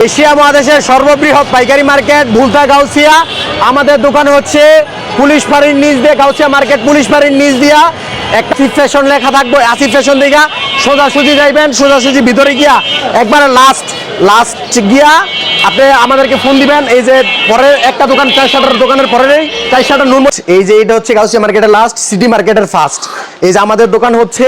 Asia মহাদেশের সর্ববৃহৎ পাইকারি মার্কেট ভুলতা গাউসিয়া। আমাদের দোকান হচ্ছে পুলিশ ফাঁড়ির নিচ দিয়ে, গাউসিয়া মার্কেট পুলিশ ফাঁড়ির নিচ দিয়া একটা আসিফ ফ্যাশন লেখা থাকবে। আসিফ ফ্যাশন দিকে সোজাসুজি যাইবেন, সোজাসুজি ভিতরে গিয়া একবারে লাস্ট গিয়া আপনি আমাদেরকে ফোন দিবেন। এই যে পরের একটা দোকান 4 শাটার দোকানের পরেই 4 শাটার নূর, এই যে এটা হচ্ছে গাউসিয়া মার্কেটের লাস্ট, সিটি মার্কেটের ফার্স্ট। এই যে আমাদের দোকান হচ্ছে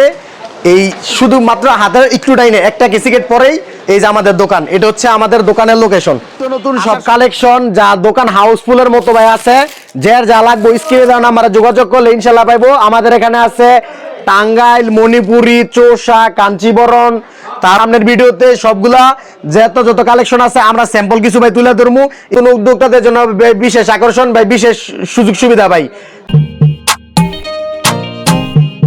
এই শুধুমাত্র হাতের একটু ডাইনে একটা কেসিকেট পরেই এই যে আমাদের দোকান। এটা হচ্ছে আমাদের দোকানের লোকেশন। নতুন সব কালেকশন যা দোকান হাউসফুলের মতো ভাই আছে। যার যা লাগবে স্ক্রিনে দেওয়া নাম্বারে যোগাযোগ করলে ইনশাল্লাহ পাইবো। আমাদের এখানে আছে টাঙ্গাইল, মণিপুরি, চোষা, কাঞ্চিবরণ। তার সামনের ভিডিওতে সবগুলা যত কালেকশন আছে আমরা স্যাম্পল কিছু ভাই তুলে ধরবো। কোন উদ্যোক্তাদের জন্য বিশেষ আকর্ষণ ভাই, বিশেষ সুযোগ সুবিধা ভাই।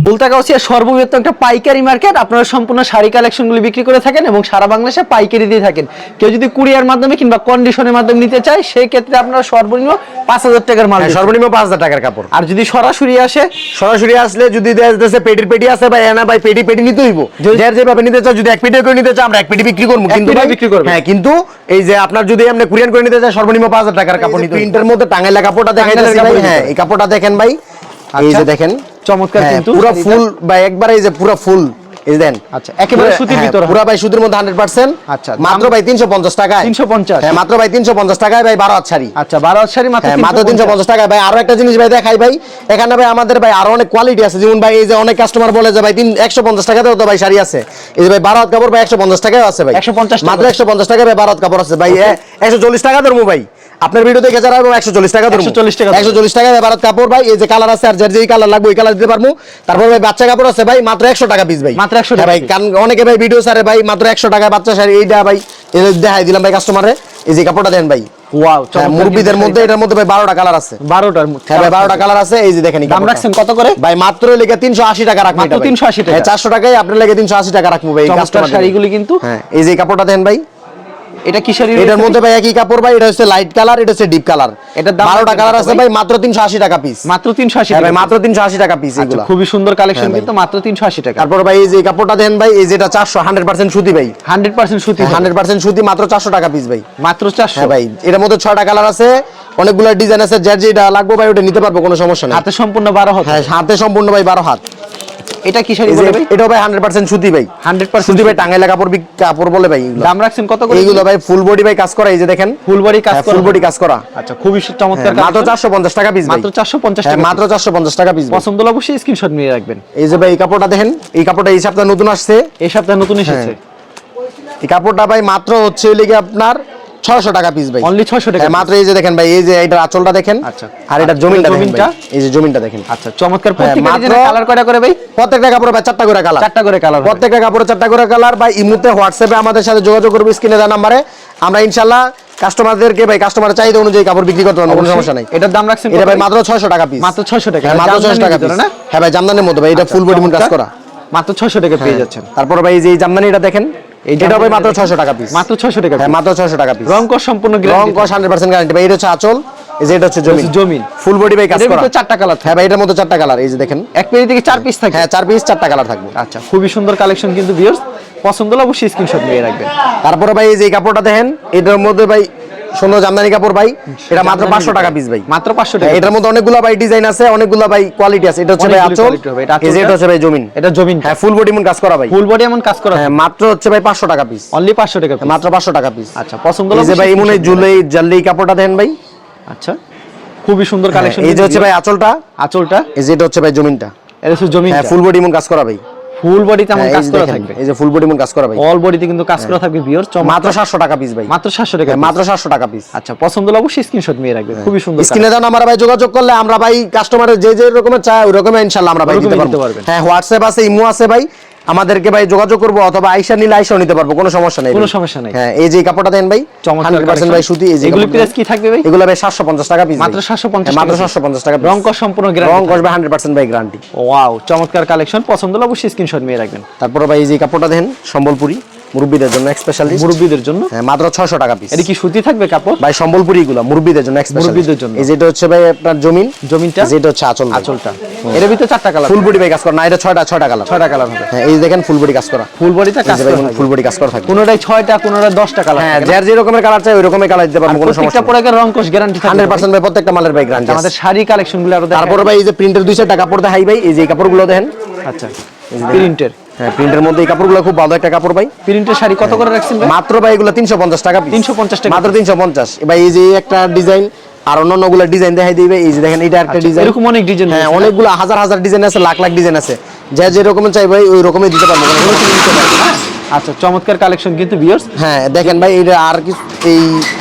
ভুলতা গাউসিয়া সর্ববৃহৎ একটা পাইকারি মার্কেট। আপনারা সম্পূর্ণ শাড়ি কালেকশনগুলি বিক্রি করে থাকেন এবং সারা বাংলাদেশে পাইকারি দিয়ে থাকেন। কেউ যদি কুরিয়ার মাধ্যমে কিংবা কন্ডিশনের মাধ্যমে নিতে চায় সেই ক্ষেত্রে আপনারা সর্বনিম্ন 5000 টাকার মাল, সর্বনিম্ন 5000 টাকার কাপড়। আর যদি সরাসরি আসলে যদি দেশে পেটি আছে ভাই, না ভাই পেটি নিতে হইব। যার যেভাবে নিতে চাও, যদি এক পেটি করে নিতে চাও আমরা এক পেটি বিক্রি করব, কিন্তু বিক্রি করব। হ্যাঁ, কিন্তু এই যে আপনার যদি আপনি কুরিয়ার করে নিতে চান সর্বনিম্ন 5000 টাকার কাপড় নিতে। প্রিন্টের মধ্যে টাঙ্গাইলা কাপড়টা দেখাইতেছি ভাই। হ্যাঁ, এই কাপড়টা দেখেন ভাই, এই যে দেখেন চমৎকার, কিন্তু পুরো ফুল ভাই, একবারে এই যে পুরো ফুল এই দেন। আচ্ছা, একেবারে সুতির ভিতর, পুরো ভাই সুতির মধ্যে 100%। আচ্ছা, মাত্র ভাই 350 টাকায়। 350? হ্যাঁ, মাত্র ভাই 350 টাকায় ভাই 12 হাত শাড়ি। আচ্ছা, 12 হাত শাড়ি মাত্র 350 টাকায় ভাই। আরো একটা জিনিস ভাই দেখাই ভাই, এখানে ভাই আমাদের ভাই আরো অনেক কোয়ালিটি আছে। যেমন ভাই এই যে অনেক কাস্টমার বলে যে ভাই 150 টাকাতেও তো ভাই শাড়ি আছে। এই যে ভাই 12 হাত কাপড় ভাই 150 টাকায় আছে ভাই। 150 মাত্র 150 টাকায় ভাই 12 হাত কাপড় আছে ভাই। 140 টাকা ধরবো ভাই, আপনার ভিডিও দেখে যারা 140 টাকা ধরবো। 140 টাকা ভাই 12 হাত কাপড় ভাই। এই যে কালার আছে, আর যেই কালার লাগবে ওই কালার দিতে পারবো। তারপর ভাই বাচ্চা কাপড় আছে ভাই মাত্র 100 টাকা পিস ভাই। মাত্র 100 টাকা ভাই, কারণ অনেকে ভাই ভিডিও সারে ভাই মাত্র 100 টাকা বাচ্চা শাড়ি। এইটা ভাই দেখাই দিলাম ভাই কাস্টমারে। এই যে কাপড়টা দেন ভাই, ওয়াও, মুরবিদের মধ্যে এটার মধ্যে ভাই 12টা কালার আছে। 12টার মধ্যে হ্যাঁ ভাই 12টা কালার আছে। এই যে দেখেন, দাম রাখছেন কত করে ভাই? মাত্র লেগে 380 টাকা রাখবো। মাত্র 380 টাকা। 400 টাকায় আপনার লেগে 380 টাকা রাখবো ভাই। কাস্টমার শাড়িগুলি কিন্তু। হ্যাঁ, এই যে কাপড়টা দেন ভাই। এটা কি শাড়ি? এটার মধ্যে ভাই একই কাপড় ভাই, এটা হচ্ছে লাইট কালার, এটা হচ্ছে ডিপ কালার। এটা 12টা কালার আছে ভাই, মাত্র 380 টাকা পিস। মাত্র 380 টাকা ভাই, মাত্র 380 টাকা পিস। এগুলো খুবই সুন্দর কালেকশন, কিন্তু মাত্র 380 টাকা। তারপর ভাই এই যে কাপড়টা দেন ভাই, এই যেটা 400, 100% সুতি ভাই। 100% সুতি, 100% সুতি, মাত্র 400 টাকা পিস ভাই। মাত্র 400। হ্যাঁ ভাই, এর মধ্যে 6টা কালার আছে, অনেকগুলো ডিজাইন আছে। যার যেটা লাগবে ভাই ওটা নিতে পারবো, কোনো সমস্যা নেই। হাতে সম্পূর্ণ 12 হাত। হ্যাঁ, হাতে সম্পূর্ণ ভাই 12 হাত। এটা কি শাড়ি বলে ভাই? এটা ভাই 100% সুতি ভাই। 100% সুতি ভাই, টাঙ্গাইলা কাপড় বলে ভাই। দাম রাখছেন কত করে? এইগুলো ভাই ফুল বডি ভাই কাজ করা, এই যে দেখেন ফুল বডি কাজ করা। ফুল বডি কাজ করা। আচ্ছা, খুবই চমৎকার। মাত্র 450 টাকা পিস ভাই। মাত্র 450 টাকা। মাত্র 450 টাকা পিস। পছন্দ হলে অবশ্যই স্ক্রিনশট নিয়ে রাখবেন। এই যে ভাই এই কাপড়টা দেখেন, এই কাপড়টা এই সপ্তাহে নতুন আসছে। এই সপ্তাহে নতুন এসেছে। এই কাপড়টা ভাই মাত্র হচ্ছে লেগে আপনার 600 টাকা পিস ভাই। অনলি 600 টাকা। মাত্র এই যে দেখেন ভাই, এই যে এটার আঁচলটা দেখেন। আচ্ছা, আর এটা জমিনটা দেখেন ভাই, এই যে জমিনটা দেখেন। আচ্ছা, চমৎকার। প্রত্যেকটা ডিজাইনের কালার কয়টা করে ভাই? প্রত্যেকটা কাপড়ে ভাই 4টা করে কালার। 4টা করে কালার। প্রত্যেকটা কাপড়ে 4টা করে কালার ভাই। ইমুতে হোয়াটসঅ্যাপে আমাদের সাথে যোগাযোগ করবে স্ক্রিনে দেওয়া নম্বরে। আমরা ইনশাআল্লাহ কাস্টমারদেরকে ভাই কাস্টমারের চাহিদা অনুযায়ী কাপড় বিক্রি করতে পারবো, কোনো সমস্যা নাই। এটার দাম রাখছেন এটা ভাই মাত্র 600 টাকা পিস। মাত্র 600 টাকা। মাত্র 600 টাকা পিস না? হ্যাঁ ভাই, জামদানির মধ্যে ভাই। এটা ফুল বডি মুন কাজ করা, মাত্র 600 টাকা পেয়ে যাচ্ছেন। তারপর ভাই এই যে জামদানিটা দেখেন, এটা ভাই মাত্র 600 টাকা পিস। মাত্র 600 টাকা। হ্যাঁ, মাত্র 600 টাকা পিস। রং কস সম্পূর্ণ গ্যারান্টি। রং কস 100% গ্যারান্টি ভাই। এটা হচ্ছে আঁচল, এই যে এটা হচ্ছে জমিন ফুল বডি ভাই কাজ করা। এর 4টা কালার। হ্যাঁ ভাই, এটার মধ্যে 4টা কালার। এই যে দেখেন, এক পেজ থেকে 4 পিস থাকে। হ্যাঁ 4 পিস 4টা কালার থাকবে। আচ্ছা, খুবই সুন্দর কালেকশন কিন্তু ভিউয়ার্স। পছন্দ হলে অবশ্যই স্ক্রিনশট নিয়ে রাখবেন। তারপরে ভাই এই যে কাপড়টা দেখেন, এটার মধ্যে ভাই সুন্দর জামদানি কাপড় ভাই। এটা মাত্র 500 টাকা পিস ভাই। মাত্র 500 টাকা। এটার মধ্যে অনেকগুলো ভাই ডিজাইন আছে, অনেকগুলো ভাই কোয়ালিটি আছে। এটা হচ্ছে ভাই আঁচল, এই যে এটা হচ্ছে ভাই জমিন। এটা জমিন। হ্যাঁ, ফুল বডি মুন কাজ করা ভাই। ফুল বডি এমন কাজ করা। হ্যাঁ, মাত্র হচ্ছে ভাই 500 টাকা পিস। অনলি 500 টাকা। মাত্র 500 টাকা পিস। আচ্ছা, পছন্দ হলে এই যে ভাই ইমুনে জুলাই জাল্লি কাপড়টা দেন ভাই। আচ্ছা, খুবই সুন্দর কালেকশন। এই যে হচ্ছে ভাই আঁচলটা, আঁচলটা। এই যে এটা হচ্ছে ভাই জমিনটা। এটা হচ্ছে জমিন। হ্যাঁ, ফুল বডি মুন কাজ করা ভাই। ফুল বডিতে এমন কাজ করা থাকবে। এই যে ফুল বডি মুন কাজ করা ভাই। অল বডিতে কিন্তু কাজ করা থাকবে ভিউয়ার্স। মাত্র 700 টাকা পিস ভাই। মাত্র 700 টাকা। মাত্র 700 টাকা পিস। আচ্ছা, পছন্দ হলে অবশ্যই স্ক্রিনশট নিয়ে রাখবেন। খুবই সুন্দর। স্ক্রিনে দাও আমরা ভাই যোগাযোগ করলে আমরা ভাই কাস্টমারের যে রকমের চায় ওই রকমের ইনশাআল্লাহ আমরা ভাই দিতে পারবো। হ্যাঁ, হোয়াটসঅ্যাপ আছে, ইমো আছে ভাই। আমাদেরকে ভাই যোগাযোগ করবো, অথবা আইসা নিলে আইসাও নিতে পারবো, কোনো সমস্যা নাই। কোনো সমস্যা নাই। হ্যাঁ, এই যে কাপড়টা দেন ভাই, 100% ভাই সুতি। এই যে এগুলো প্রাইস কি থাকবে ভাই? এগুলো ভাই 750 টাকা পিস। মাত্র 750 টাকা। মাত্র 750 টাকা। রং কস সম্পূর্ণ গ্যারান্টি। রং কস ভাই 100% ভাই গ্যারান্টি। ওয়াও, চমৎকার কালেকশন। পছন্দ হলে অবশ্যই স্ক্রিনশট নিয়ে রাখবেন। তারপর ভাই এই যে কাপড়টা দেন সম্বলপুরি। মুরব্বিদের জন্য স্পেশালিস্ট, মুরব্বিদের জন্য। হ্যাঁ মাত্র 600 টাকা পিস। এটা কি সুতি থাকবে কাপড় ভাই সম্বলপুরি গুলো মুরব্বিদের জন্য স্পেশালিস্ট, মুরব্বিদের জন্য। এই যেটা হচ্ছে ভাই আপনার জমিনটা, যেটা হচ্ছে আঁচল, আঁচলটা। এর ভিতরে 4টা কালার, ফুল বডি ভাই কাজ করা না, এটা 6টা কালার, 6টা কালার হবে। হ্যাঁ এই দেখেন ফুল বডি কাজ করা, ফুল বডিতে কাজ করা থাকবে, ফুল বডি কাজ করা থাকবে। কোনটাই 6টা, কোনটা 10টা কালার। হ্যাঁ যার যে রকমের কালার চাই ওই রকমের কালার দিতে পারবো, কোনো সমস্যা প্রত্যেকটা নেই। প্রোডাক্টের রং কোশ গ্যারান্টি থাকবে 100% ভাই প্রত্যেকটা মালের ভাই গ্যারান্টি আছে। আমাদের শাড়ি কালেকশনগুলো আরো দেখাই। তারপরে ভাই এই যে প্রিন্টের 2-4টা কাপড় দেখাই ভাই, এই যে এই কাপড়গুলো দেখেন। আচ্ছা প্রিন্টের, হ্যাঁ প্রিন্টের মধ্যে এই কাপড়গুলো খুব ভালো একটা কাপড় ভাই। প্রিন্টের শাড়ি কত করে রাখছেন ভাই? মাত্র ভাই এগুলো 350 টাকা পিস, 350 টাকা মাত্র 350। ভাই এই যে একটা ডিজাইন আর অন্যান্যগুলো ডিজাইন দেখাই দিবে, এই যে দেখেন এটা একটা ডিজাইন, এরকম অনেক ডিজাইন। হ্যাঁ অনেকগুলো হাজার হাজার ডিজাইন আছে, লাখ লাখ ডিজাইন আছে, যা যে রকমের চাই ভাই ওই রকমই দিতে পারবো, কোনো কিছু দিতে পারবো না। আচ্ছা চমৎকার কালেকশন কিন্তু ভিউয়ার্স। হ্যাঁ দেখেন ভাই এটা আর কিছু এই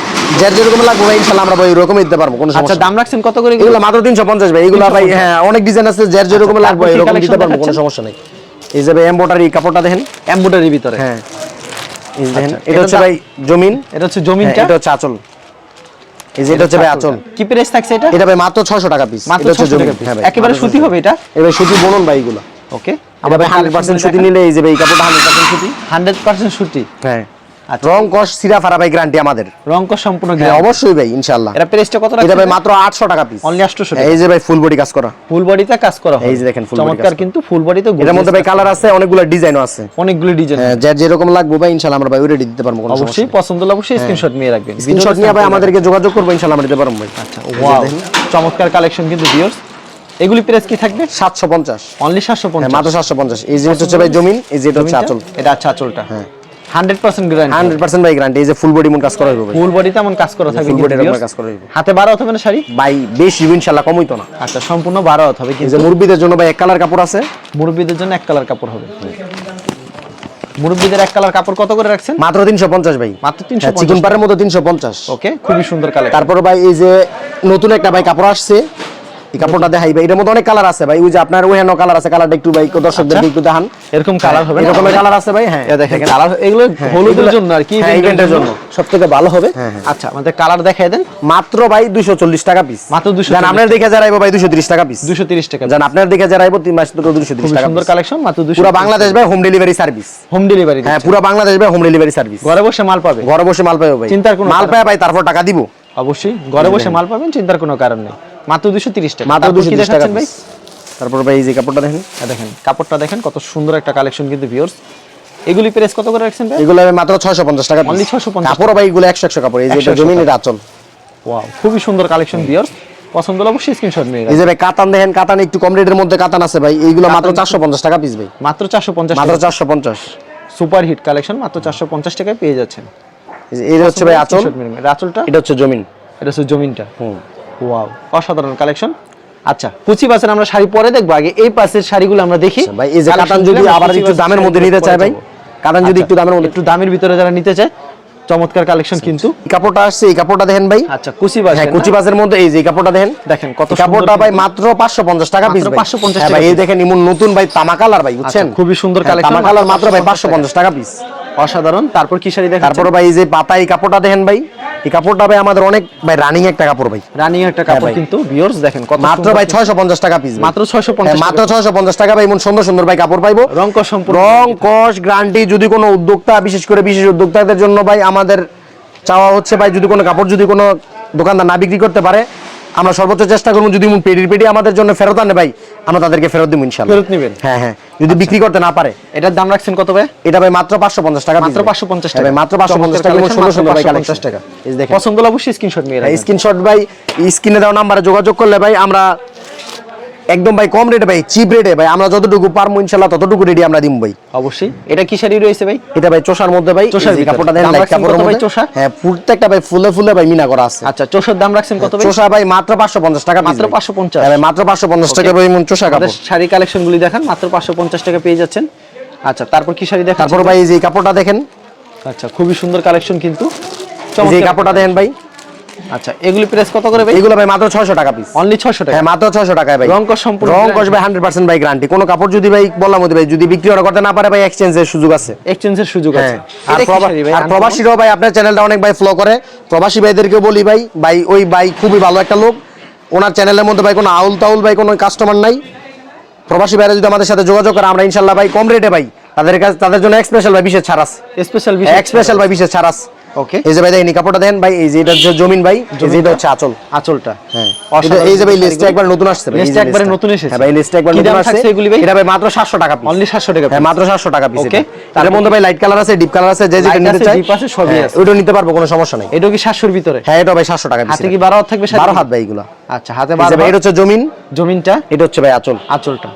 যার যেরকম লাগবে ভাই ইনশাআল্লাহ আমরা ভাই ওরকমই দিতে পারবো, কোনো আচ্ছা সমস্যা দাম রাখছেন কত করে? এগুলো মাত্র 350 ভাই। এগুলো ভাই হ্যাঁ অনেক ডিজাইন আছে, যার যেরকম লাগবে তারপর কি এরকম collection দিতে পারবো, কোনো দেখাচ্ছেন? সমস্যা নেই। এই যে ভাই এমব্রয়ডারি কাপড়টা দেখেন, এমব্রয়ডারির ভিতরে। হ্যাঁ এই যে দেখেন আচ্ছা, এটা হচ্ছে ভাই জমিন, এটা হচ্ছে হ্যাঁ, জমিনটা, এটা হচ্ছে আঁচল, এই যে এটা হচ্ছে ভাই আঁচল। কি প্রাইস থাকছে এটা? এটা ভাই মাত্র 600 টাকা পিস, মাত্র এটা হচ্ছে 600 টাকা জমিন। piece। হ্যাঁ ভাই একেবারে সুতি হবে এটা? এবার সুতি বলুন ভাই এগুলো, ওকে এটা ভাই 100% সুতি নিলে এই যে ভাই এই কাপড়টা 100% সুতি, 100% সুতি। হ্যাঁ আচ্ছা রং কস সিরা ফারা ভাই গ্যারান্টি আমাদের। রং কস সম্পূর্ণ হ্যাঁ গ্যারান্টি। অবশ্যই ভাই ইনশাআল্লাহ। এটা প্রাইসটা কত রাখছেন? এটা ভাই মাত্র 800 টাকা পিস, অনলি 800 টাকা। এই যে ভাই ফুল বডি কাজ করা, ফুল বডিতে কাজ করা হয়, এই যে দেখেন full body কাজ চমৎকার করা। কিন্তু ফুল বডিতে এটার মধ্যে ভাই কালার আছে, অনেকগুলো ডিজাইনও আছে, অনেকগুলো ডিজাইন। হ্যাঁ যার যেরকম লাগবে ভাই ইনশাআল্লাহ আমরা ভাই ওই রেডি দিতে পারবো, কোনো সমস্যা অবশ্যই পছন্দ হলে অবশ্যই স্ক্রিনশট নিয়ে রাখবেন, স্ক্রিনশট নিয়ে ভাই আমাদেরকে যোগাযোগ করবো, ইনশাআল্লাহ আমরা দিতে পারবো ভাই। আচ্ছা ওয়াও চমৎকার কালেকশন কিন্তু ভিউয়ার্স। এগুলি প্রাইস কি থাকবে? 750, অনলি হ্যাঁ 750। মাত্র 750। এই যে হচ্ছে ভাই জমিন, এই যে এটা হচ্ছে আঁচল, এটা আচ্ছা আঁচলটা হ্যাঁ 100% গ্যারান্টি, 100% ভাই গ্যারান্টি। এই যে ফুল বডি মন কাজ করা হবে ভাই, ফুল বডিতে এমন কাজ করা থাকবে ফুল কিন্তু বডি viewers। কাজ করা হবে হাতে 12 হবে না শাড়ি ভাই, বেশি ইনশাআল্লাহ কম হইতো না। আচ্ছা সম্পূর্ণ 12 হবে এই কিন্তু যে মুরব্বিদের জন্য ভাই এক কালার কাপড় আছে, মুরব্বিদের জন্য এক কালার কাপড় হবে। মুরব্বিদের এক কালার কাপড় কত করে রাখছেন? মাত্র 350 ভাই, মাত্র চিকন 350। পাড়ের মতো 350। ওকে খুবই সুন্দর কালার। তারপর ভাই এই যে নতুন একটা ভাই কাপড় আসছে, এই কাপড়টা দেখাই ভাই, এটার মধ্যে অনেক কালার আছে ভাই, ওই যে আপনার ওহেন কালার আছে, কালারটা একটু ভাই দর্শকদেরকে একটু দেখান। এরকম কালার হবে না? এরকমের কালার আছে ভাই, হ্যাঁ এটা দেখেন কালার, এগুলো হলুদের জন্য আর কি, হ্যাঁ, ইভেন্টের event-এর জন্য জন্য। সবথেকে ভালো হবে। হ্যাঁ, হ্যাঁ। আচ্ছা আমাদের কালার দেখায় দেন। মাত্র ভাই 240 টাকা পিস, মাত্র 240 জান আপনার দেখে যারাইবো ভাই 230 টাকা পিস, 230 টাকা। জান আপনার দেখে যারাইবো 3 মাস তো 230 খুবই টাকা সুন্দর পিস। কালেকশন, মাত্র 200। পুরো বাংলাদেশ ভাই home delivery service, home delivery. হ্যাঁ পুরো বাংলাদেশ ভাই হোম ডেলিভারি সার্ভিস, ঘরে বসে মাল পাবে, ঘরে বসে মাল পাবে ভাই, চিন্তার কোনো মাল কারণ- পায় ভাই তারপর টাকা দিব। অবশ্যই ঘরে বসে মাল পাবেন, চিন্তার কোনো কারণ নেই। মাত্র 230 টাকা। মাত্র তারপর কি 230 টাকা দেখাচ্ছেন ভাই? পিস। তারপর ভাই এই যে কাপড়টা দেখেন, দেখেন কাপড়টা দেখেন কত সুন্দর একটা কালেকশন কিন্তু ভিউয়ার্স। এগুলি প্রাইস কত করে রাখছেন ভাই? এগুলো মাত্র 650 টাকা পিস, Only 650 কাপড় ভাই এগুলো 100 কাপড়, এই যে এটা 100 জমিন এটা আঁচল। ওয়াও খুবই সুন্দর কালেকশন ভিউয়ার্স, পছন্দ হলে অবশ্যই স্ক্রিনশট নিয়ে এই রাখবেন। যে ভাই কাতান দেখেন, কাতান একটু কম রেটের মধ্যে কাতান আছে ভাই, এইগুলো মাত্র 450 টাকা পিস ভাই, মাত্র 450 মাত্র টাকা। 450। সুপার হিট কালেকশন, মাত্র 450 টাকায় পেয়ে যাচ্ছেন। এই যে এটা হচ্ছে ভাই আঁচল, Screenshot মেরে নেবেন। আঁচলটা এটা হচ্ছে জমিন। এটা হচ্ছে জমিনটা। হুম। ওয়াও অসাধারণ কালেকশন। আচ্ছা কুচি বাসের আমরা শাড়ি পরে দেখবো, আগে এই পাশের শাড়িগুলো আমরা দেখি। আচ্ছা ভাই এই যে কাতান Collection যদি গুলো আমরা আবার কুচি একটু বাসের দামের মধ্যে শাড়িগুলো নিতে চায় ভাই, পরে যাবো। কাতান যদি একটু দামের মধ্যে, একটু দামের ভিতরে যারা নিতে চায়, চমৎকার কালেকশন কিন্তু। এই কাপড়টা আসছে, এই কাপড়টা দেখেন ভাই, আচ্ছা কুচি বাস, হ্যাঁ কুচি বাসের মধ্যে এই যে এই কাপড়টা দেখেন, দেখেন কত এই কাপড়টা সুন্দর ভাই কিন্তু। মাত্র 550 টাকা পিস মাত্র ভাই, 550 হ্যাঁ টাকা ভাই এই piece। দেখেন ইমন নতুন ভাই তামা কালার ভাই বুঝছেন, আচ্ছা, খুবই সুন্দর হ্যাঁ, কালেকশন, তামা কালার মাত্র ভাই 550 টাকা পিস। অসাধারণ। তারপর কি শাড়ি দেখাচ্ছেন? তারপর ভাই এই যে পাতা এই কাপড়টা দেখেন ভাই, এই কাপড়টা ভাই আমাদের অনেক ভাই রানিং একটা কাপড় ভাই, রানিং একটা কাপড় ভাই। কিন্তু ভিউয়ার্স দেখেন কত মাত্র সুন্দর ভাই কিন্তু। 650 টাকা পিস, মাত্র 650 মাত্র 650 টাকা ভাই, এমন সুন্দর সুন্দর ভাই কাপড় পাইবো, রং কস সম্পূর্ণ। রং কস গ্যারান্টি। যদি কোনো উদ্যোক্তা, বিশেষ করে বিশেষ উদ্যোক্তাদের জন্য ভাই আমাদের চাওয়া হচ্ছে ভাই, যদি কোনো কাপড় যদি কোনো দোকানদার না বিক্রি করতে পারে, আমরা সর্বোচ্চ চেষ্টা করবো, যদি পেডির পেডি আমাদের জন্য ফেরত আনে ভাই, আমরা তাদেরকে ফেরত দিব ইনশাআল্লাহ। ফেরত নিবেন? হ্যাঁ হ্যাঁ, যদি বিক্রি করতে না পারে। এটার দাম রাখছেন কত ভাই? এটা ভাই মাত্র 550 টাকা piece মাত্র ভাই। 550 হ্যাঁ টাকা। ভাই মাত্র 550 টাকা, চমৎকার সুন্দর সুন্দর ভাই collection, কালেকশন 550 টাকা। এই যে দেখেন, পছন্দ হলে অবশ্যই স্ক্রিনশট নিয়ে রাখবেন। স্ক্রিনশট ভাই স্ক্রিনে দেওয়া নাম্বারে যোগাযোগ করলে ভাই আমরা একদম ভাই কম রেটে ভাই, চিপ রেটে ভাই, আমরা যতটুকু পারবো ইনশাআল্লাহ ততটুকু রেডি আমরা দিব ভাই। অবশ্যই। এটা কি শাড়ি রয়েছে ভাই? এটা ভাই চোষার মধ্যে ভাই, চোষার এই যে ভিতরে। কাপড়টা দেন, দাম লাইট রাখছেন কাপড়ের কত ভাই মধ্যে, চোষা? হ্যাঁ প্রত্যেকটা ভাই ফুলে ফুলে ভাই মিনা করা আছে। আচ্ছা চোষার দাম রাখছেন কত ভাই? চোষা ভাই মাত্র 550 টাকা piece মাত্র ভাই। 550 হ্যাঁ ভাই মাত্র 550 টাকা ভাই মন চোষা আমাদের কাপড়। শাড়ি কালেকশনগুলি দেখান, মাত্র 550 টাকা পেয়ে যাচ্ছেন। আচ্ছা তারপর কি শাড়ি দেখান? তারপর ভাই এই যে এই কাপড়টা দেখেন, আচ্ছা খুবই সুন্দর কালেকশন কিন্তু। এই যে এই চমৎকার। কাপড়টা দেখেন ভাই, আচ্ছা এগুলি প্রাইস কত করে ভাই? এগুলো ভাই মাত্র 600 টাকা পিস। অনলি 600 টাকা। হ্যাঁ মাত্র 600 টাকায় ভাই। রং কস সম্পূর্ণ রং কস ভাই 100% ভাই গ্যারান্টি। কোন কাপড় যদি ভাই বললাম ভাই যদি বিক্রি করতে না পারে ভাই এক্সচেঞ্জের সুযোগ আছে। এক্সচেঞ্জের সুযোগ আছে। আর প্রবাসীরাও ভাই আপনার চ্যানেলটা অনেক ভাই ফলো করে, প্রবাসী ভাইদেরকে বলি ভাই, ভাই ওই ভাই খুবই ভালো একটা লোক, ওনার চ্যানেলের মধ্যে ভাই কোনো আউল তাউল ভাই কোনো কাস্টমার নাই। প্রবাসী ভাইরা যদি আমাদের সাথে যোগাযোগ করে আমরা ইনশাআল্লাহ ভাই কম রেটে ভাই তাদের জন্য স্পেশাল ভাই বিশেষ ছাড় আছে, স্পেশাল স্পেশাল ভাই বিশেষ ছাড় আছে। ওকে, এই যে ভাই দেখেন এই কাপড়টা দেন ভাই, এই যে এটা হচ্ছে জমিন ভাই, এই যে এটা হচ্ছে আঁচল। আঁচলটা হ্যাঁ, এই যে ভাই লিস্টটা একবার নতুন আসছে ভাই, লিস্টটা একবারে নতুন এসেছে। হ্যাঁ ভাই, লিস্টটা একবার নতুন আসছে। এটা ভাই মাত্র 700 টাকা পিস, অনলি 700 টাকা। হ্যাঁ মাত্র 700 টাকা পিস। ওকে, তার মধ্যে ভাই লাইট কালার আছে, ডিপ কালার আছে, যে যেটা নিতে চাই ডিপ আছে, সবই আছে, ওইটা নিতে পারবো, কোনো সমস্যা নাই। এটা কি 700 এর ভিতরে? হ্যাঁ এটা ভাই 700 টাকা পিস। হাতে কি 12 হাত থাকবে? 12 হাত ভাই এগুলো। আচ্ছা, হাতে এই যে 12 ভাই এটা হচ্ছে জমিন, জমিনটা, এটা হচ্ছে ভাই আঁচল। আঁচলটা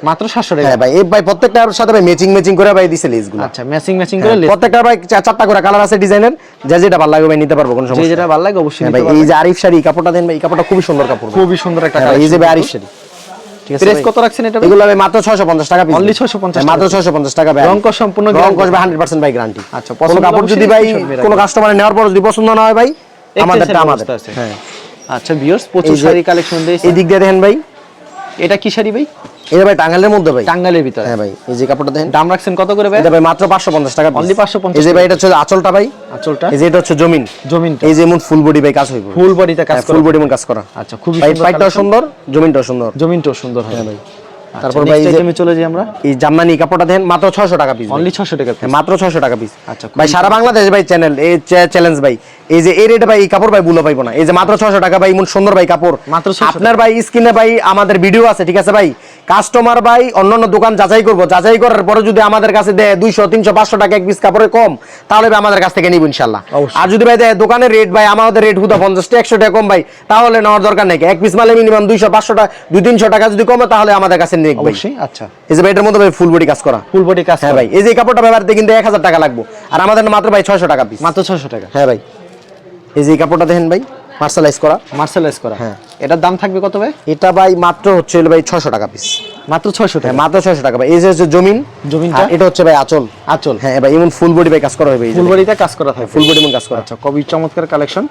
মাত্র 700 টাকা। হ্যাঁ ভাই, এই ভাই প্রত্যেকটার সাথে ভাই ম্যাচিং করে ভাই দিছে লেসগুলো। আচ্ছা, ম্যাচিং করে লেস, প্রত্যেকটা ভাই চারটা করে কালার আছে ডিজাইনের, যে যেটা ভালো লাগবে ভাই নিতে পারবো, কোনো যে সমস্যা যেটা ভালো লাগে অবশ্যই নেই। নিতে ভাই পারবেন। এই যে আরিফ শাড়ি কাপড়টা দেন ভাই, এই কাপড়টা খুবই সুন্দর কাপড়, খুবই সুন্দর একটা এই যে কালেকশন। ভাই আরিফ শাড়ি, ঠিক আছে। প্রাইস কত রাখছেন এটা? এগুলো ভাই মাত্র 650 টাকা পিস, অনলি 650 মাত্র 650 টাকা ভাই। রং কস সম্পূর্ণ রং কস ভাই 100% ভাই গ্যারান্টি। আচ্ছা, কোনো কাপড় যদি ভাই কোনো কাস্টমার নেওয়ার পর যদি পছন্দ না হয় ভাই, আমাদেরটা আমাদের। হ্যাঁ, আচ্ছা ভিউয়ার্স, প্রচুর শাড়ি কালেকশন দিয়েছে। এই দিক দিয়ে দেখেন ভাই, এটা কি শাড়ি ভাই? এটা ভাই টাঙ্গাইলের মধ্যে ভাই, টাঙ্গাইলের ভিতরে। হ্যাঁ ভাই, এই যে কাপড়টা দেখেন, দাম রাখছেন কত করে ভাই? এটা ভাই মাত্র 550 টাকা, অনলি 550। এই যে ভাই এটা হচ্ছে আঁচলটা ভাই, আঁচলটা, এই যে এটা হচ্ছে জমিন, জমিনটা, এই যে এমন ফুল বডি ভাই কাজ হইব, ফুল বডিতে কাজ করা, ফুল বডি মন কাজ করা। আচ্ছা, খুবই ভাই সুন্দর, পাইটাও সুন্দর, জমিনটাও সুন্দর, জমিনটাও সুন্দর হয় ভাই। তারপর তারপর ভাই ভাই এই যে আইটেমে চলে যাই আমরা। এই জামদানি কাপড়টা দেন মাত্র 600 টাকা পিস, অনলি 600 টাকা পিস, মাত্র 600 টাকা পিস। আচ্ছা, ভাই সারা বাংলাদেশ ভাই চ্যানেল এই চ্যালেঞ্জ ভাই, এই যে এই রেটে ভাই এই কাপড় ভাই ভুলে পাইবো না। এই যে মাত্র 600 টাকা ভাই, এমন সুন্দর ভাই কাপড় মাত্র 600 আপনার ভাই স্ক্রিনে ভাই আমাদের ভিডিও আছে, ঠিক আছে ভাই। কাস্টমার ভাই অন্যান্য দোকান যাচাই করবো, যাচাই করার পরে যদি আমাদের কাছে দেয় 200 300 500 টাকা এক পিস কাপড়ে কম, তাহলে ভাই আমাদের কাছ থেকে নিব ইনশাআল্লাহ। আর যদি ভাই দেয় দোকানের রেট ভাই আমাদের রেট হুদা 50 টাকা 100 টাকা কম ভাই, তাহলে নেওয়ার দরকার নেই। এক পিস মালে মিনিমাম 200 500 টাকা 200-300 টাকা যদি কমে, তাহলে আমাদের কাছে নিয়ে ভাই অবশ্যই। আচ্ছা, এই যে ভাই এটার মধ্যে ভাই ফুল বডি কাজ করা, ফুল বডি কাজ হ্যাঁ করা ভাই। এই যে কাপড়টা ব্যবহারতে কিন্তু 1000 টাকা লাগবে, আর আমাদের মাত্র ভাই 600 টাকা পিস, মাত্র 600 টাকা। হ্যাঁ ভাই। এই যে কাপড়টা দেখেন ভাই, মার্শালাইজ করা, মার্শালাইজ করা। হ্যাঁ, এটার দাম থাকবে কত ভাই? এটা ভাই মাত্র হচ্ছে ভাই 600 টাকা পিস, মাত্র 600 টাকা, মাত্র 600 টাকা ভাই। এই যে হচ্ছে জমিন, জমিনটা, এটা হচ্ছে ভাই আঁচল, আঁচল, হ্যাঁ ভাই। এমন ফুল বডি ভাই কাজ করা হবে, ফুল বডিতে কাজ করা থাকবে, ফুল বডি মন কাজ করা। আচ্ছা, খুবই চমৎকার কালেকশন,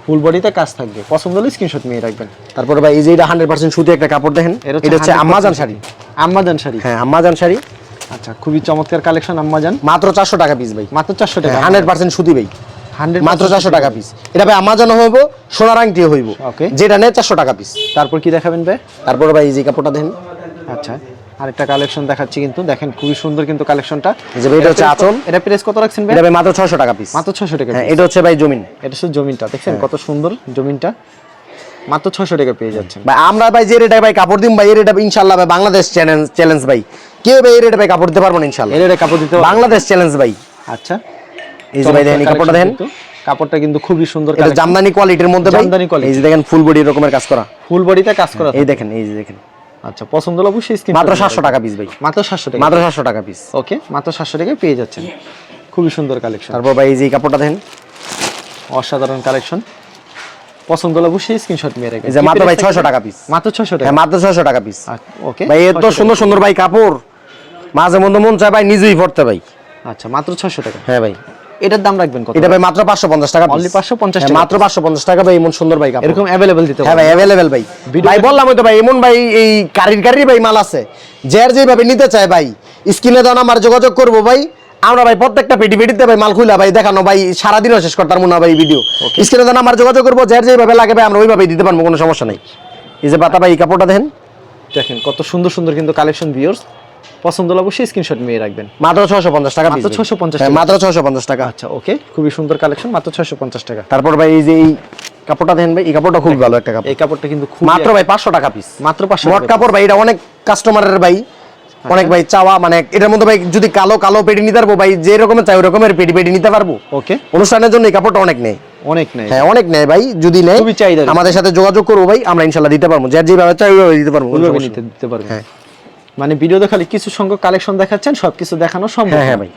ফুল বডিতে কাজ থাকবে। পছন্দ হলে স্ক্রিনশট নিয়ে রাখবেন। তারপরে ভাই এই যে এটা 100% সুতি একটা কাপড় দেখেন, এটা হচ্ছে আম্মাজান শাড়ি, আম্মাজান শাড়ি, হ্যাঁ আম্মাজান শাড়ি। আচ্ছা, খুবই চমৎকার কালেকশন আম্মাজান, মাত্র 400 টাকা পিস ভাই, মাত্র 400 টাকা, 100% সুতি ভাই, 100 মাত্র 400 টাকা পিস। এটা ভাই আমাজন হইব, সোনার আংটিও হইব, ওকে। যেটা নেয় 400 টাকা পিস। তারপর কি দেখাবেন ভাই? তারপরে ভাই এই যে কাপড়টা দেখেন, আচ্ছা, আরেকটা কালেকশন দেখাচ্ছি, কিন্তু দেখেন খুবই সুন্দর কিন্তু কালেকশনটা। যে ভাই এটা হচ্ছে আঁচল, এটা প্রাইস কত রাখছেন ভাই? এটা ভাই মাত্র 600 টাকা পিস, মাত্র 600 টাকা। হ্যাঁ, এটা হচ্ছে ভাই জমিন, এটা হচ্ছে জমিনটা, দেখছেন কত সুন্দর জমিনটা, মাত্র 600 টাকা পেয়ে যাচ্ছেন ভাই। আমরা ভাই যে রেটে ভাই কাপড় দিম ভাই, এই রেটে ইনশাআল্লাহ ভাই বাংলাদেশ চ্যালেঞ্জ ভাই, কেউ ভাই এই রেটে ভাই কাপড় দিতে পারবো না ইনশাআল্লাহ, এর কাপড় দিতে পারবেন? বাংলাদেশ চ্যালেঞ্জ ভাই। আচ্ছা, এই যে ভাই দেখেন এই কাপড়টা দেখেন, কাপড়টা কিন্তু খুবই সুন্দর, এটা জামদানি কোয়ালিটির মধ্যে ভাই, জামদানি quality। এই যে দেখেন ফুল বডি এরকমের কাজ করা, ফুল বডিতে কাজ করা, এই দেখেন, এই যে দেখেন। আচ্ছা, পছন্দ হলে অবশ্যই স্ক্রিন, মাত্র 700 টাকা পিস ভাই, মাত্র 700 টাকা, মাত্র 700 টাকা পিস। ওকে, মাত্র 700 টাকায় পেয়ে যাচ্ছেন, খুবই সুন্দর কালেকশন। তারপর ভাই এই যে কাপড়টা দেখেন, অসাধারণ কালেকশন, পছন্দ হলে অবশ্যই স্ক্রিনশট নিয়ে রাখবেন। এই যে মাত্র ভাই 600 টাকা পিস, মাত্র 600 টাকা, হ্যাঁ মাত্র 600 টাকা পিস। ওকে ভাই এত সুন্দর সুন্দর ভাই কাপড়, মাঝে মধ্যে মন চায় ভাই নিজেই পড়তে ভাই। আচ্ছা, মাত্র 600 টাকা। হ্যাঁ ভাই, এটার দাম রাখবেন কত? এটা ভাই মাত্র 550 টাকা, অনলি 550 হ্যাঁ, টাকা, মাত্র 550 টাকা ভাই। এমন সুন্দর ভাই কাপড় এরকম अवेलेबल দিতে হ্যাঁ ভাই, अवेलेबल ভাই। ভাই বললাম তো ভাই, এমন ভাই এই কারির ভাই মাল আছে, যার যেভাবে নিতে চায় ভাই স্ক্রিনে দাও আমার যোগাযোগ করবো ভাই। আমরা ভাই প্রত্যেকটা পেটিতে ভাই মাল খুলা ভাই দেখানো ভাই, সারাদিনও শেষ করতাম না ভাই ভিডিও। স্ক্রিনে দাও আমার যোগাযোগ করবো, যার যেভাবে লাগে ভাই আমরা ওইভাবে দিতে পারবো, কোনো সমস্যা নাই। এই যে পাতা ভাই এই কাপড়টা দেখেন, দেখেন কত সুন্দর সুন্দর কিন্তু কালেকশন ভিউয়ার্স, পছন্দ হলে অবশ্যই স্ক্রিনশট নিয়ে রাখবেন। মাত্র 650 টাকা, মাত্র 650 হ্যাঁ টাকা, মাত্র 650 টাকা। আচ্ছা, ওকে, খুবই সুন্দর কালেকশন, মাত্র 650 টাকা। তারপর ভাই এই যে এই কাপড়টা দেখেন ভাই, এই কাপড়টা খুব ভালো একটা কাপড়, এই কাপড়টা কিন্তু খুব মাত্র ভাই 500 টাকা পিস, মাত্র 500 মোট কাপড় ভাই। এটা অনেক কাস্টমারের ভাই অনেক ভাই চাওয়া, মানে এটার মধ্যে ভাই যদি কালো পেটি নিতে পারবো ভাই, যে রকমের চাই ওই রকমের পেটি নিতে পারবো। ওকে, অনুষ্ঠানের জন্য এই কাপড়টা অনেক নেই, অনেক নেই, হ্যাঁ অনেক নেই ভাই। যদি নেই খুবই চাহিদা, আমাদের সাথে যোগাযোগ করবো ভাই, আমরা ইনশাআল্লাহ দিতে পারবো, যার যেভাবে চাই ওইভাবে দিতে পারবো, কোনো সমস্যা নেই। দিতে পারবেন। হ্যাঁ, মানে ভিডিওতে খালি কিছু সংখ্যক কালেকশন দেখাচ্ছেন, সবকিছু দেখানো সম্ভব হ্যাঁ না। ভাই।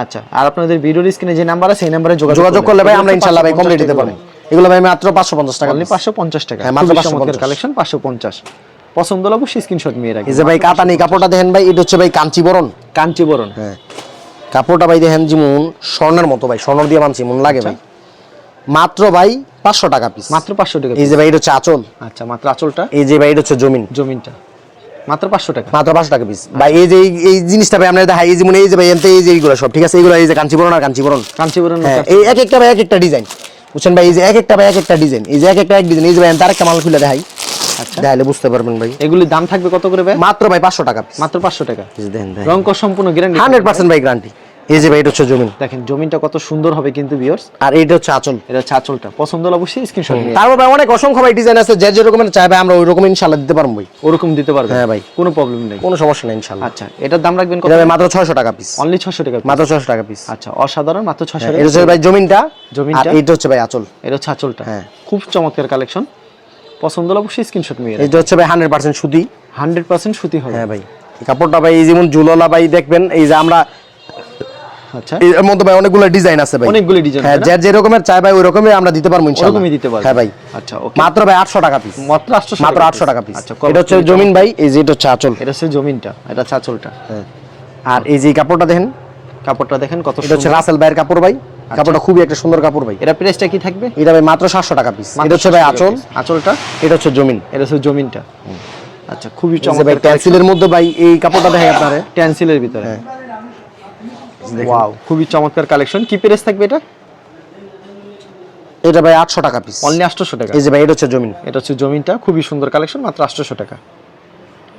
আচ্ছা, আর আপনাদের ভিডিওর স্ক্রিনে যে নাম্বার আছে এই নম্বরে যোগাযোগ করলে ভাই আমরা ইনশাআল্লাহ ভাই কমপ্লিট দিতে পারবো। এগুলো ভাই মাত্র 550 টাকা, অনলি 550 টাকা, হ্যাঁ মাত্র 550 কালেকশন 550। পছন্দ হলে অবশ্যই স্ক্রিনশট নিয়ে রাখবেন। এই যে ভাই কাতানি কাপড়টা দেখেন ভাই, এটা হচ্ছে ভাই কাঞ্চিবরণ, কাঞ্চিবরণ, হ্যাঁ কাপড়টা ভাই দেখেন যেমন স্বর্ণের মতো ভাই, স্বর্ণ দিয়ে মানছি মন লাগে ভাই। মাত্র ভাই 500 টাকা পিস, মাত্র 500 টাকা। এই যে ভাই এটা হচ্ছে আঁচল, আচ্ছা, মাত্র আঁচলটা, এই যে ভাই এটা হচ্ছে জমিনটা, মাত্র 500 টাকা, মাত্র 500 টাকা পিস ভাই। এই যে এই জিনিসটা ভাই আমরা দেখাই, এই যেমন এই যে ভাই এনতে এই যে এইগুলো সব ঠিক আছে, এইগুলো এই যে কাঞ্চিবরণ আর কাঞ্চিবরণ, হ্যাঁ, এই এক একটা ভাই এক একটা ডিজাইন, বুঝছেন ভাই। এই যে এক একটা ভাই এক একটা ডিজাইন, এই যে এক একটা এক ডিজাইন, এই যে ভাই এনতে আরেকটা মাল খুলে দেখাই, আচ্ছা। তাহলে বুঝতে পারবেন ভাই। এগুলির দাম থাকবে কত করে ভাই? মাত্র ভাই 500 টাকা piece। মাত্র 500 টাকা। দেন দেন রং কস সম্পূর্ণ গ্যারান্টি 100% ভাই গ্যারান্টি। এই যে ভাই এটা হচ্ছে জমিন, দেখেন জমিনটা কত সুন্দর হবে কিন্তু ভিউয়ার্স। আর এইটা হচ্ছে আঁচল। এটা হচ্ছে আঁচলটা, পছন্দ হলে অবশ্যই স্ক্রিনশট নিয়ে তারপর ভাই অনেক অসংখ্য ভাই ডিজাইন আছে, যে যেরকম চাইবে আমরা ওই রকম ইনশাআল্লাহ দিতে পারবো ভাই। ওরকম দিতে পারবেন? হ্যাঁ ভাই, কোনো প্রবলেম নেই, কোনো সমস্যা নেই ইনশাআল্লাহ। আচ্ছা এটার দাম রাখবেন কত? এটা ভাই মাত্র 600 টাকা পিস। অনলি 600 টাকা piece? মাত্র 600 টাকা পিস। আচ্ছা অসাধারণ, মাত্র 600 টাকা। এটা হচ্ছে ভাই জমিনটা, জমিনটা। আর এইটা হচ্ছে ভাই আঁচল। এটা হচ্ছে আঁচলটা। হ্যাঁ। খুব চমৎকার কালেকশন, পছন্দ হলে অবশ্যই স্ক্রিনশট নিয়ে এইটা হচ্ছে ভাই 100% সুতি। 100% সুতি হবে। হ্যাঁ ভাই, এই কাপড়টা ভাই এই যেমন ঝুললা ভাই দেখবেন, এই যে আমরা আচ্ছা এর মধ্যে ভাই অনেকগুলো ডিজাইন আছে ভাই, অনেকগুলো ডিজাইন। হ্যাঁ যে রকমের চাই ভাই ওই রকমই আমরা দিতে পারবো ইনশাআল্লাহ। ওরকমই দিতে পারবেন। হ্যাঁ ভাই, আচ্ছা ওকে, মাত্র ভাই 800 টাকা পিস। মাত্র 800 মাত্র 800 টাকা পিস। আচ্ছা এটা হচ্ছে জমিন ভাই, এই যে এটা হচ্ছে আঁচল। এটা হচ্ছে জমিনটা, এটা হচ্ছে আঁচলটা। হ্যাঁ, আর এই যে কাপড়টা দেখেন, কাপড়টা দেখেন কত এটা হচ্ছে সুন্দর। রাসেল ভাইয়ের কাপড় ভাই। কাপড়টা খুবই একটা সুন্দর কাপড় ভাই। এটা প্রাইসটা কি থাকবে? এটা ভাই মাত্র 700 টাকা পিস। মাত্র এটা হচ্ছে ভাই 700 আঁচল, piece। আঁচলটা, এটা হচ্ছে জমিন। এটা হচ্ছে জমিনটা। আচ্ছা খুবই এই যে ভাই চমৎকার পেন্সিলের মধ্যে ভাই এই কাপড়টা দেখেন আপনারে, টেন্সিলের ভিতরে। হ্যাঁ। ওয়াও, খুবই চমৎকার কালেকশন। কি প্রাইস থাকবে এটা? এটা ভাই 800 টাকা পিস। অনলি 800 টাকা। এই যে ভাই এটা হচ্ছে জমিন, এটা হচ্ছে জমিনটা, খুবই সুন্দর কালেকশন, মাত্র 800 টাকা।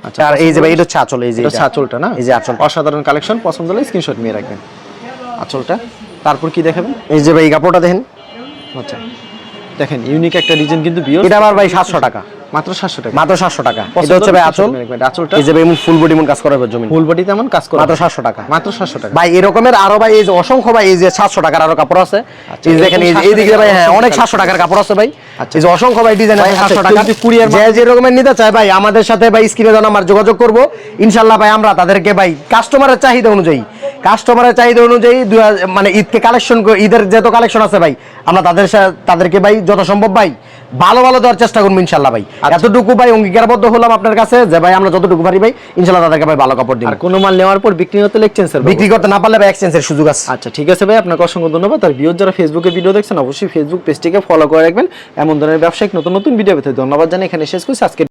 আচ্ছা আর এই যে ভাই এটা হচ্ছে আঁচল। এই যে এটা হচ্ছে আঁচলটা না? এই যে আঁচল, অসাধারণ কালেকশন, পছন্দ হলে স্ক্রিনশট নিয়ে রাখবেন আঁচলটা। তারপর কি দেখাবেন? এই যে ভাই এই কাপড়টা দেখেন, আচ্ছা দেখেন ইউনিক একটা ডিজাইন কিন্তু বিয়র। এটা আবার ভাই 700 টাকা। মাত্র 700 টাকা। মাত্র 700 টাকা। পছন্দ এটা হচ্ছে ভাই হলে আঁচল, screenshot নিয়ে রাখবেন। আঁচলটা এই যে ভাই ফুল বডি মন কাজ করা হবে জমিন, ফুল বডি তেমন কাজ করে। মাত্র 700 টাকা। মাত্র 700 টাকা। ভাই এরকমের আরো ভাই এই যে অসংখ্য ভাই এই যে 700 টাকার আরো কাপড় আছে। আচ্ছা, এই যে দেখেন এরকম এই দিকে 700 ভাই, হ্যাঁ টাকার অনেক কাপড় 700 টাকার কাপড় আছে ভাই। আচ্ছা। এই যে অসংখ্য ভাই ডিজাইন আছে ভাই, 700 আচ্ছা, টাকা। যদি courier যে যে রকমের নিতে চায় ভাই আমাদের সাথে ভাই স্ক্রিনে দেওয়া নাম্বার যোগাযোগ করব ইনশাআল্লাহ ভাই। আমরা তাদেরকে ভাই কাস্টমারের চাহিদা অনুযায়ী মানে ঈদকে কালেকশন, ঈদের যত কালেকশন আছে ভাই আমরা তাদেরকে ভাই যথাসম্ভব ভাই ভালো ভালো দেওয়ার চেষ্টা করবো ইনশাআল্লাহ ভাই। এতটুকু ভাই অঙ্গীকারবদ্ধ হলাম আপনার কাছে যে ভাই আমরা যতটুকু পারি ভাই ইনশাআল্লাহ তাদেরকে ভাই ভালো কাপড় দিব। আর কোনো মাল নেওয়ার পর বিক্রি হতে এক্সচেঞ্জের বিক্রি করতে না পারলে ভাই এক্সচেঞ্জের সুযোগ আছে। আচ্ছা ঠিক আছে ভাই, আপনাকে অসংখ্য ধন্যবাদ। আর ভিউয়ার যারা ফেসবুকে ভিডিও দেখছেন অবশ্যই ফেসবুক পেজটিকে ফলো করে রাখবেন। এমন ধরনের ব্যবসায়িক নতুন নতুন ভিডিও পেতে ধন্যবাদ জানাই এখানে শেষ করছি আজকে।